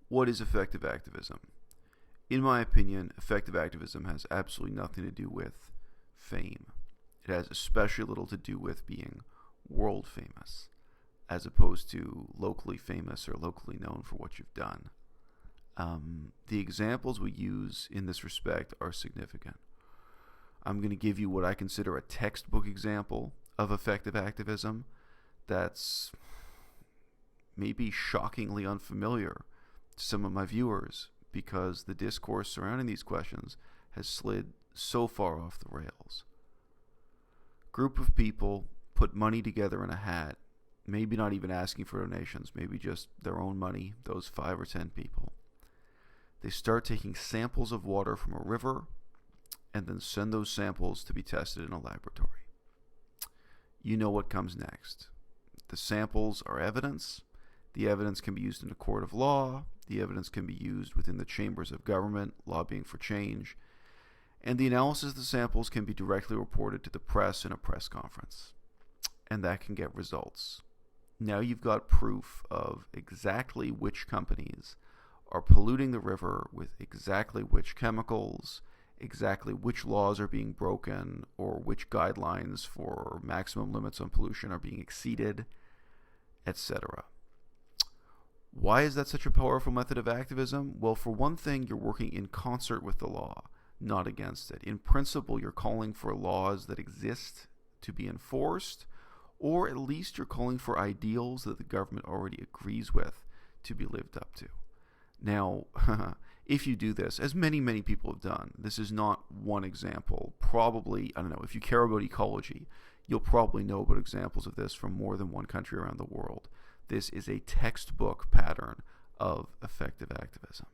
what is effective activism? In my opinion, effective activism has absolutely nothing to do with fame. It has especially little to do with being world famous, as opposed to locally famous or locally known for what you've done. The examples we use in this respect are significant. I'm going to give you what I consider a textbook example of effective activism that's maybe shockingly unfamiliar to some of my viewers because the discourse surrounding these questions has slid so far off the rails. Group of people put money together in a hat, maybe not even asking for donations, maybe just their own money, those 5 or 10 people. They start taking samples of water from a river and then send those samples to be tested in a laboratory. You know what comes next. The samples are evidence. The evidence can be used in a court of law. The evidence can be used within the chambers of government, lobbying for change. And the analysis of the samples can be directly reported to the press in a press conference. And that can get results. Now you've got proof of exactly which companies are polluting the river with exactly which chemicals, exactly which laws are being broken, or which guidelines for maximum limits on pollution are being exceeded, etc. Why is that such a powerful method of activism? Well, for one thing, you're working in concert with the law, not against it. In principle, you're calling for laws that exist to be enforced, or at least you're calling for ideals that the government already agrees with to be lived up to. Now, if you do this, as many people have done, this is not one example. Probably, I don't know, if you care about ecology, you'll probably know about examples of this from more than one country around the world. This is a textbook pattern of effective activism.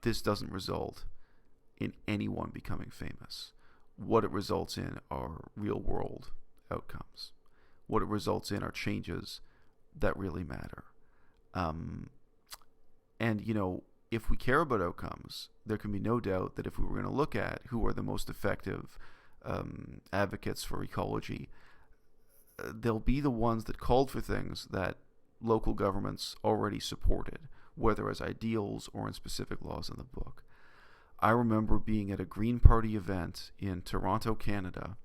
This doesn't result in anyone becoming famous. What it results in are real-world outcomes. What it results in are changes that really matter. And, you know, if we care about outcomes, there can be no doubt that if we were going to look at who are the most effective advocates for ecology, they'll be the ones that called for things that local governments already supported, whether as ideals or in specific laws in the book. I remember being at a Green Party event in Toronto, Canada,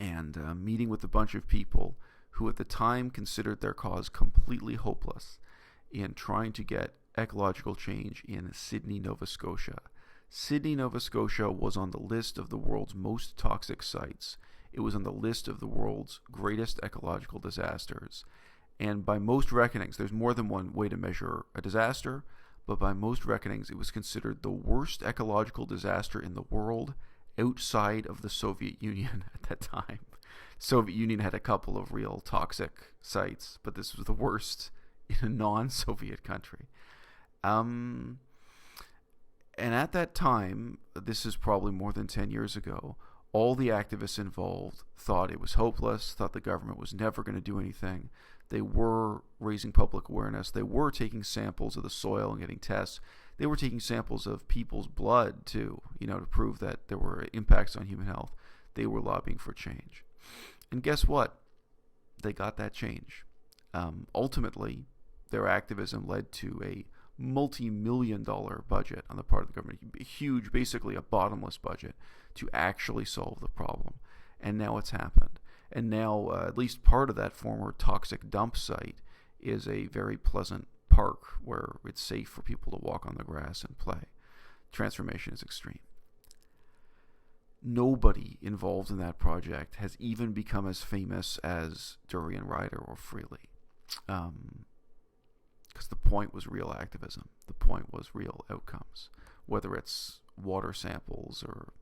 and meeting with a bunch of people who at the time considered their cause completely hopeless in trying to get ecological change in Sydney, Nova Scotia. Sydney, Nova Scotia was on the list of the world's most toxic sites. It was on the list of the world's greatest ecological disasters. And by most reckonings, there's more than one way to measure a disaster, but by most reckonings, it was considered the worst ecological disaster in the world outside of the Soviet Union at that time. The Soviet Union had a couple of real toxic sites, but this was the worst in a non-Soviet country. And at that time, this is probably more than 10 years ago, all the activists involved thought it was hopeless, thought the government was never going to do anything. They were raising public awareness. They were taking samples of the soil and getting tests. They were taking samples of people's blood, too, to prove that there were impacts on human health. They were lobbying for change. And guess what? They got that change. Ultimately, their activism led to a multi-million-dollar budget on the part of the government, huge, basically a bottomless budget to actually solve the problem. And now it's happened. And now at least part of that former toxic dump site is a very pleasant park where it's safe for people to walk on the grass and play. Transformation is extreme. Nobody involved in that project has even become as famous as Durianrider or Freely. Because the point was real activism. The point was real outcomes. Whether it's water samples or...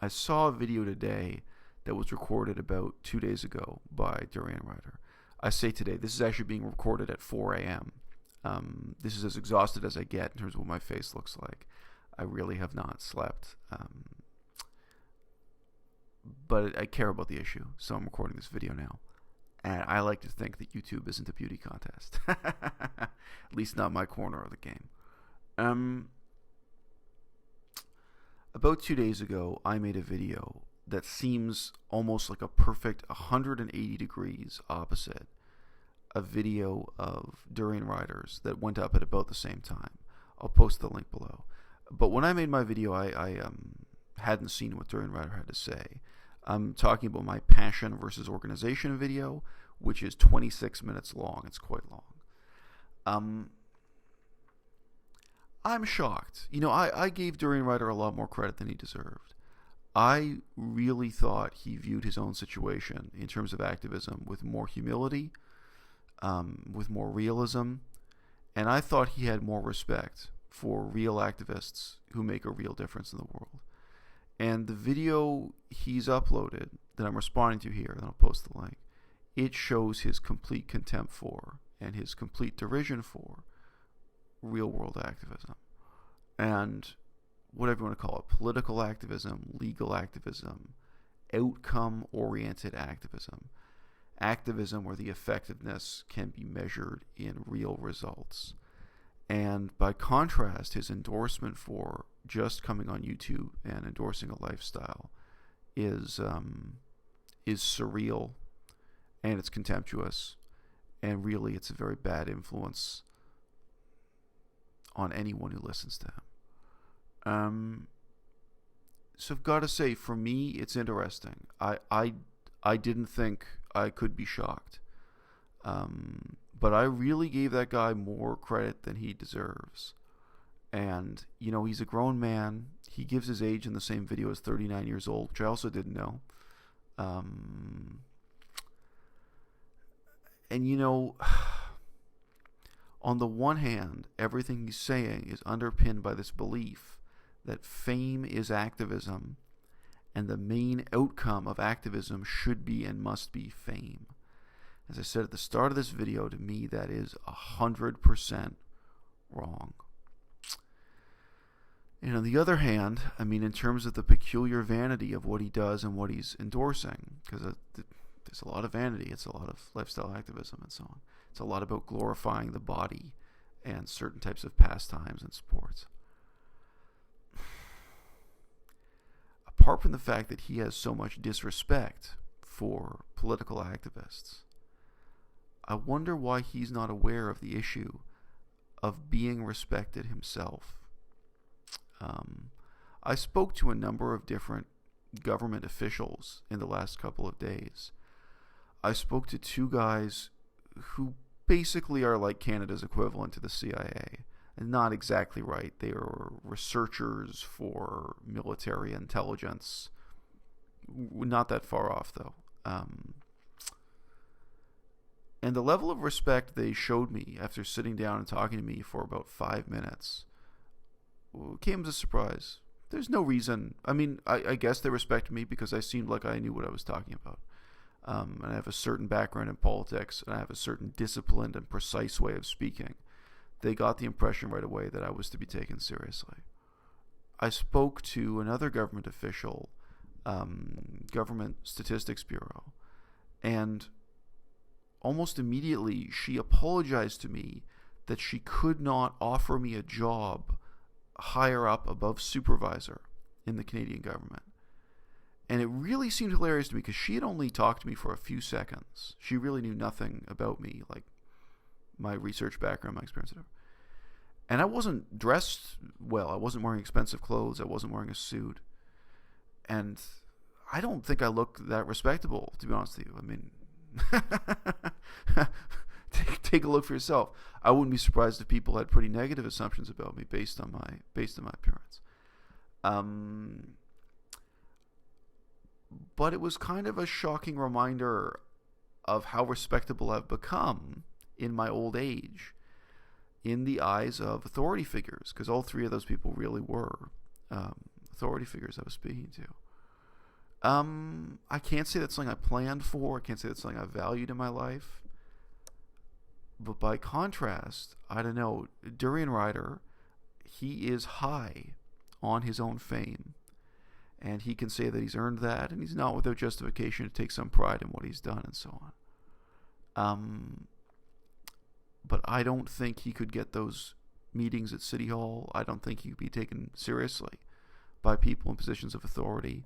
I saw a video today that was recorded about 2 days ago by Durianrider. I say today, this is actually being recorded at 4 a.m. This is as exhausted as I get in terms of what my face looks like. I really have not slept. But I care about the issue, so I'm recording this video now. And I like to think that YouTube isn't a beauty contest. At least not my corner of the game. About 2 days ago, I made a video that seems almost like a perfect 180 degrees opposite a video of Durianriders that went up at about the same time. I'll post the link below. But when I made my video, I hadn't seen what Durianrider had to say. I'm talking about my passion versus organization video, which is 26 minutes long. It's quite long. I'm shocked. I gave Durianrider a lot more credit than he deserved. I really thought he viewed his own situation in terms of activism with more humility, with more realism, and I thought he had more respect for real activists who make a real difference in the world. And the video he's uploaded that I'm responding to here, and I'll post the link, it shows his complete contempt for and his complete derision for real world activism. And whatever you want to call it, political activism, legal activism, outcome-oriented activism, activism where the effectiveness can be measured in real results. And by contrast, his endorsement for just coming on YouTube and endorsing a lifestyle is surreal, and it's contemptuous, and really it's a very bad influence on anyone who listens to him. So I've got to say, for me, it's interesting. I didn't think I could be shocked. But I really gave that guy more credit than he deserves. And, he's a grown man. He gives his age in the same video as 39 years old, which I also didn't know. On the one hand, everything he's saying is underpinned by this belief that fame is activism, and the main outcome of activism should be and must be fame. As I said at the start of this video, to me that is 100% wrong. And on the other hand, in terms of the peculiar vanity of what he does and what he's endorsing, because there's a lot of vanity, it's a lot of lifestyle activism and so on. It's a lot about glorifying the body and certain types of pastimes and sports. Apart from the fact that he has so much disrespect for political activists, I wonder why he's not aware of the issue of being respected himself. I spoke to a number of different government officials in the last couple of days. I spoke to two guys who basically are like Canada's equivalent to the CIA. And not exactly right. They are researchers for military intelligence. Not that far off, though. And the level of respect they showed me after sitting down and talking to me for about 5 minutes came as a surprise. There's no reason. I guess they respected me because I seemed like I knew what I was talking about. And I have a certain background in politics, and I have a certain disciplined and precise way of speaking. They got the impression right away that I was to be taken seriously. I spoke to another government official, Government Statistics Bureau, and almost immediately she apologized to me that she could not offer me a job higher up above supervisor in the Canadian government. And it really seemed hilarious to me because she had only talked to me for a few seconds. She really knew nothing about me, like my research background, my experience, whatever. And I wasn't dressed well. I wasn't wearing expensive clothes. I wasn't wearing a suit. And I don't think I looked that respectable, to be honest with you. Take a look for yourself. I wouldn't be surprised if people had pretty negative assumptions about me based on my appearance. But it was kind of a shocking reminder of how respectable I've become in my old age in the eyes of authority figures, because all three of those people really were authority figures I was speaking to. I can't say that's something I planned for. I can't say that's something I valued in my life. But by contrast, I don't know, Durianrider, he is high on his own fame. And he can say that he's earned that, and he's not without justification to take some pride in what he's done and so on. But I don't think he could get those meetings at City Hall. I don't think he could be taken seriously by people in positions of authority.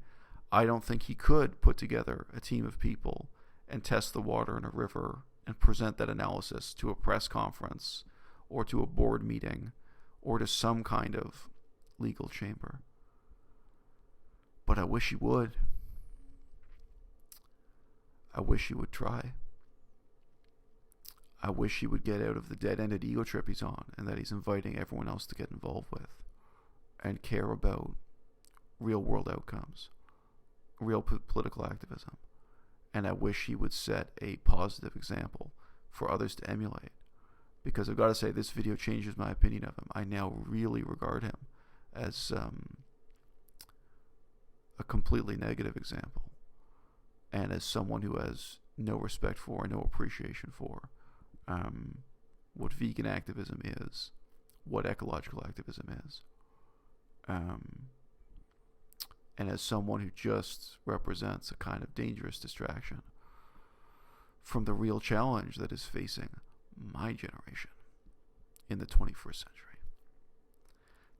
I don't think he could put together a team of people and test the water in a river and present that analysis to a press conference or to a board meeting or to some kind of legal chamber. But I wish he would. I wish he would try. I wish he would get out of the dead-ended ego trip he's on and that he's inviting everyone else to get involved with and care about real-world outcomes, real political activism. And I wish he would set a positive example for others to emulate. Because I've got to say, this video changes my opinion of him. I now really regard him as a completely negative example, and as someone who has no respect for and no appreciation for what vegan activism is, what ecological activism is, and as someone who just represents a kind of dangerous distraction from the real challenge that is facing my generation in the 21st century.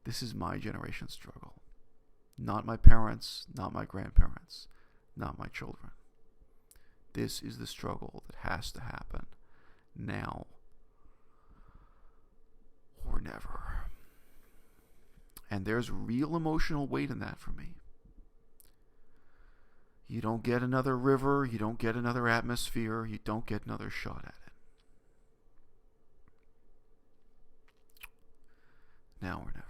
This is my generation's struggle. Not my parents, not my grandparents, not my children. This is the struggle that has to happen now or never. And there's real emotional weight in that for me. You don't get another river, you don't get another atmosphere, you don't get another shot at it. Now or never.